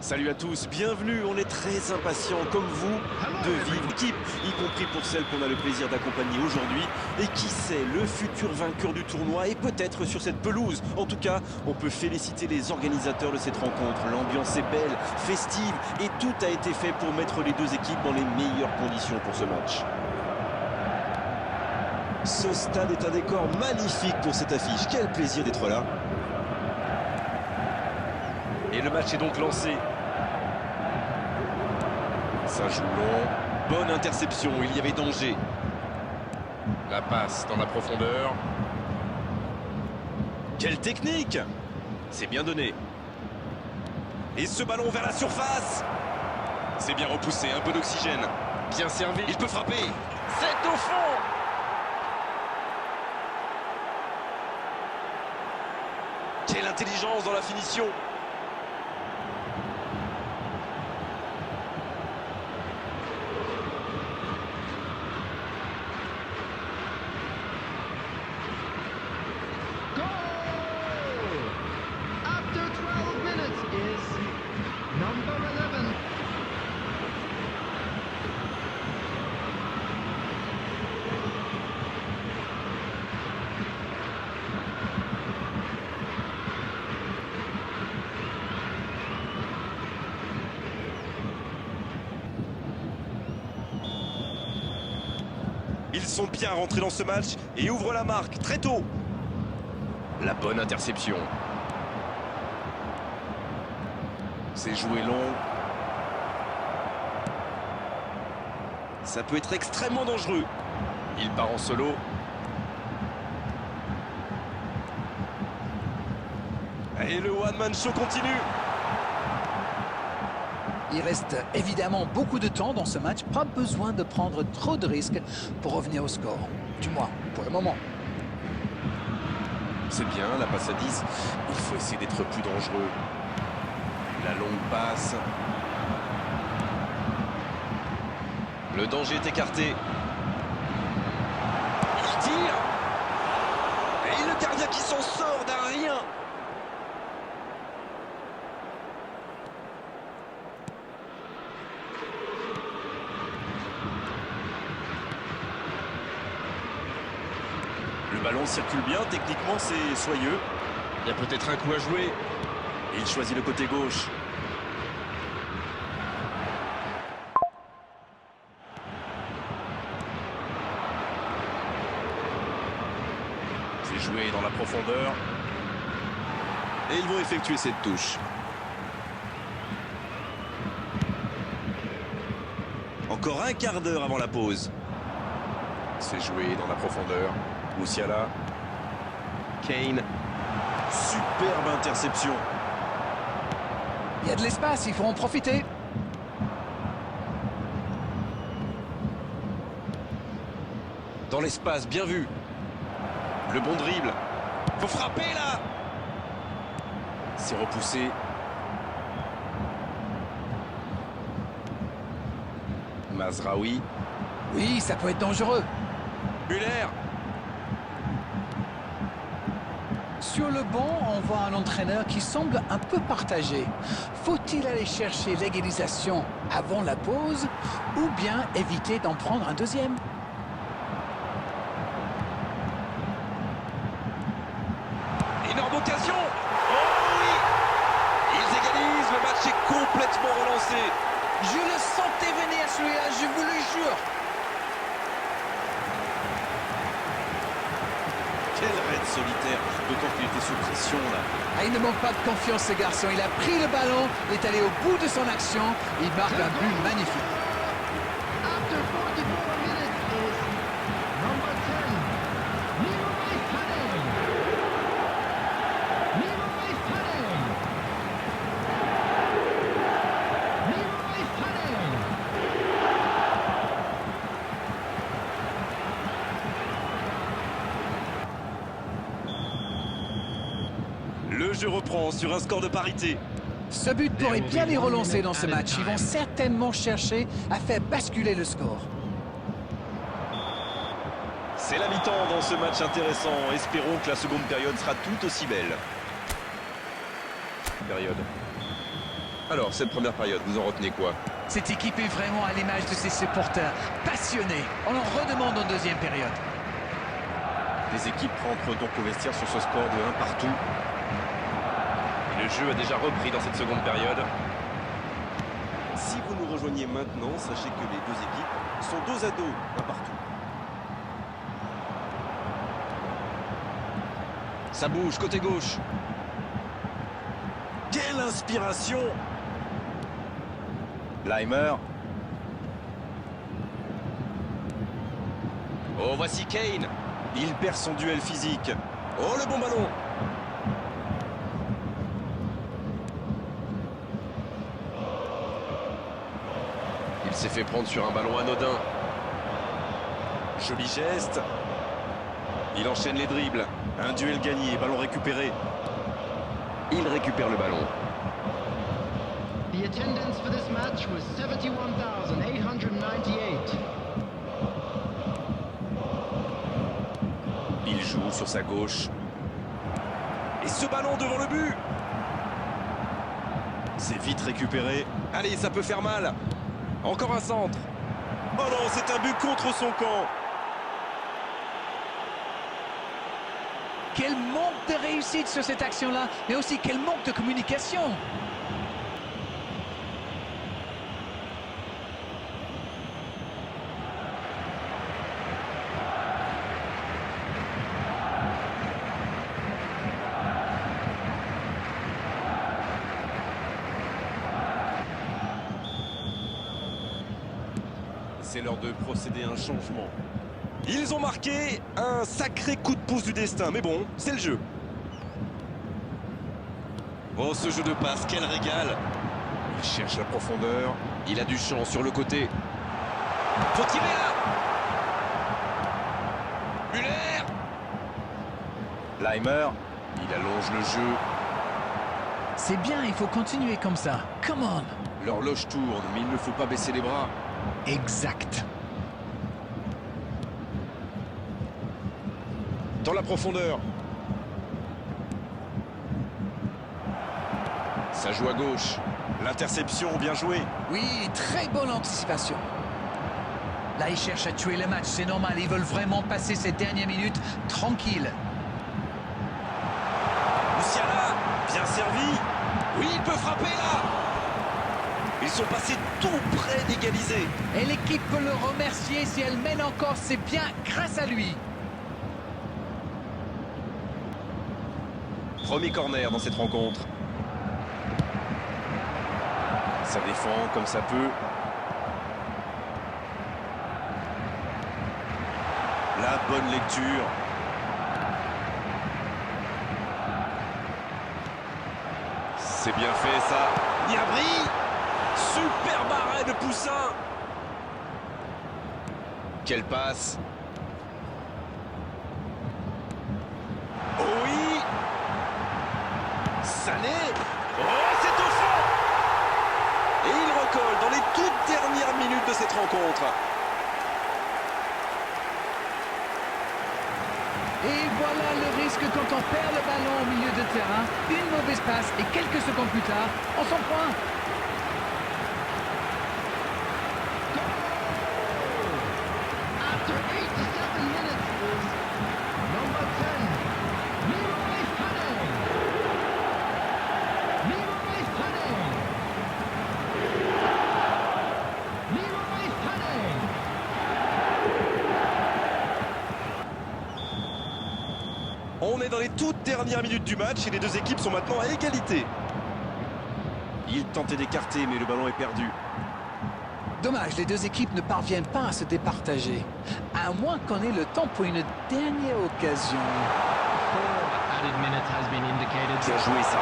Salut à tous, bienvenue, on est très impatients comme vous de vivre l'équipe, y compris pour celle qu'on a le plaisir d'accompagner aujourd'hui. Et qui sait, le futur vainqueur du tournoi est peut-être sur cette pelouse. En tout cas, on peut féliciter les organisateurs de cette rencontre. L'ambiance est belle, festive et tout a été fait pour mettre les deux équipes dans les meilleures conditions pour ce match. Ce stade est un décor magnifique pour cette affiche, quel plaisir d'être là. Et le match est donc lancé. Ça joue long. Bonne interception, il y avait danger. La passe dans la profondeur. Quelle technique! C'est bien donné. Et ce ballon vers la surface. C'est bien repoussé, un peu d'oxygène. Bien servi, il peut frapper. C'est au fond! Quelle intelligence dans la finition! Ils sont bien rentrés dans ce match et ouvrent la marque très tôt. La bonne interception. C'est joué long. Ça peut être extrêmement dangereux. Il part en solo. Et le one-man show continue. Il reste évidemment beaucoup de temps dans ce match, pas besoin de prendre trop de risques pour revenir au score, du moins pour le moment. C'est bien, la passe à 10, il faut essayer d'être plus dangereux. La longue passe. Le danger est écarté. Il tire. Et le gardien qui s'en sort d'un rien. Le ballon circule bien, techniquement c'est soyeux. Il y a peut-être un coup à jouer. Il choisit le côté gauche. C'est joué dans la profondeur. Et ils vont effectuer cette touche. Encore un quart d'heure avant la pause. C'est joué dans la profondeur. Moussiala, Kane, superbe interception. Il y a de l'espace, il faut en profiter. Dans l'espace, bien vu. Le bon dribble. Faut frapper là. C'est repoussé. Mazraoui. Oui, ça peut être dangereux. Muller. Sur le banc, on voit un entraîneur qui semble un peu partagé. Faut-il aller chercher l'égalisation avant la pause ou bien éviter d'en prendre un deuxième? Énorme occasion. Oh oui. Ils égalisent, le match est complètement relancé. Je le sentais venir celui-là, je vous le jure. Quel raid solitaire, d'autant qu'il était sous pression là. Ah, il ne manque pas de confiance ce garçon, il a pris le ballon, il est allé au bout de son action, il marque un but magnifique. After 44 minutes is number 10, Leroy Sané. Leroy Sané. Leroy Sané. Le jeu reprend sur un score de parité. Ce but pourrait bien les relancer dans ce match. Ils vont certainement chercher à faire basculer le score. C'est la mi-temps dans ce match intéressant. Espérons que la seconde période sera tout aussi belle. Période. Alors, cette première période, vous en retenez quoi? Cette équipe est vraiment à l'image de ses supporters, passionnés. On en redemande en deuxième période. Les équipes rentrent donc au vestiaire sur ce score de 1 partout. Et le jeu a déjà repris dans cette seconde période. Si vous nous rejoignez maintenant, sachez que les deux équipes sont dos à dos, 1 partout. Ça bouge, côté gauche. Quelle inspiration! Leimer. Oh, voici Kane. Il perd son duel physique. Oh, le bon ballon. Il s'est fait prendre sur un ballon anodin. Joli geste. Il enchaîne les dribbles. Un duel gagné, ballon récupéré. Il récupère le ballon. The attendance for this match was 71,898. Il joue sur sa gauche. Et ce ballon devant le but. C'est vite récupéré. Allez, ça peut faire mal. Encore un centre. Oh non, c'est un but contre son camp. Quel manque de réussite sur cette action-là, mais aussi quel manque de communication. C'est l'heure de procéder à un changement. Ils ont marqué un sacré coup de pouce du destin, mais bon, c'est le jeu. Oh, ce jeu de passe, quel régal! Il cherche la profondeur, il a du champ sur le côté. Faut tirer là! Müller! Leimer, il allonge le jeu. C'est bien, il faut continuer comme ça. Come on. L'horloge tourne, mais il ne faut pas baisser les bras. Exact. Dans la profondeur. Ça joue à gauche. L'interception, bien joué. Oui, très bonne anticipation. Là, ils cherchent à tuer le match, c'est normal. Ils veulent vraiment passer ces dernières minutes tranquilles. Musiala, bien servi. Oui, il peut frapper là. Ils sont passés tout près d'égaliser. Et l'équipe peut le remercier si elle mène encore, c'est bien grâce à lui. Premier corner dans cette rencontre. Ça défend comme ça peut. La bonne lecture. C'est bien fait ça. Niabri. Superbe arrêt de Poussin. Quelle passe. Oh oui. Sané. Oh, c'est au fond. Et il recolle dans les toutes dernières minutes de cette rencontre. Et voilà le risque quand on perd le ballon au milieu de terrain. Une mauvaise passe et quelques secondes plus tard, on s'en prend. After 87 minutes is number 10, Leroy Sané. Leroy Sané. Leroy Sané. On est dans les toutes dernières minutes du match et les deux équipes sont maintenant à égalité. Il tentait d'écarter mais le ballon est perdu. Dommage, les deux équipes ne parviennent pas à se départager. À moins qu'on ait le temps pour une dernière occasion. Added minute has been indicated. Bien joué ça.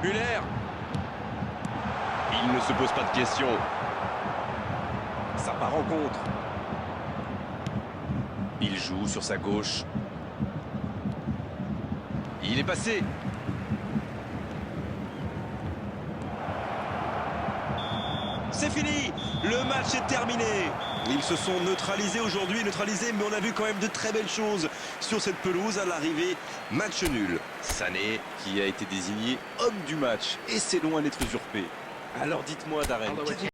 Müller. Il ne se pose pas de questions. Ça part en contre. Il joue sur sa gauche. Il est passé. C'est fini. Le match est terminé. Ils se sont neutralisés aujourd'hui, mais on a vu quand même de très belles choses sur cette pelouse. À l'arrivée, match nul. Sané qui a été désigné homme du match. Et c'est loin d'être usurpé. Alors dites-moi, Darren,